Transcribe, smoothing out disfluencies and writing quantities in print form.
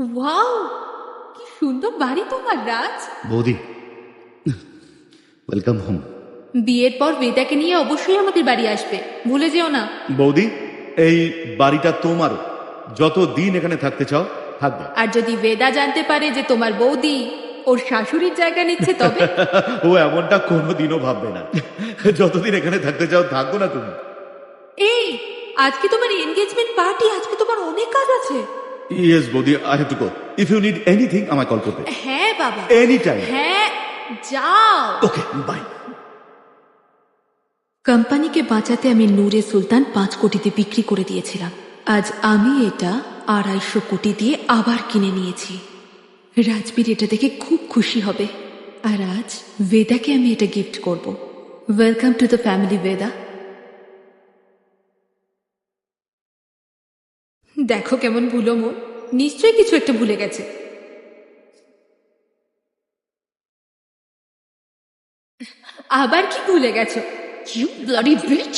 Wow, কি সুন্দর বাড়ি তোমার রাজ। বৌদি, ওয়েলকাম হোম। বিয়ের পর বেদাকে নিয়ে অবশ্যই আমাদের বাড়ি আসবে, ভুলে যেও না। বৌদি, এই বাড়িটা তোমার, যত দিন এখানে থাকতে চাও থাকবে। আর যদি বেদা জানতে পারে যে তোমার বৌদি ওর শাশুড়ির জায়গা নিচ্ছে তবে? ও এমনটা কোনোদিনও ভাববে না। যতদিন এখানে থাকতে চাও থাকবো না তুমি। এই, আজকে তোমার এনগেজমেন্ট পার্টি, আজকে তোমার অনেক কাজ আছে। ইয়েস বৌদি, I have to go. If you need anything আমায় কল করবে। হ্যাঁ বাবা, এনি টাইম। হ্যাঁ, যাও। Okay, bye. কোম্পানিকে বাঁচাতে আমি নূরে সুলতান 5 কোটিতে বিক্রি করে দিয়েছিলাম। আজ আমি এটা 250 কোটি দিয়ে আবার কিনে নিয়েছি। রাজবীর এটা দেখে খুব খুশি হবে। আর আজ বেদাকে আমি এটা গিফট করব। ওয়েলকাম টু দ্য ফ্যামিলি বেদা। দেখো কেমন ভুলো মন, নিশ্চয়ই কিছু একটা ভুলে গেছে। আবার কি ভুলে গেছো? You bloody beach.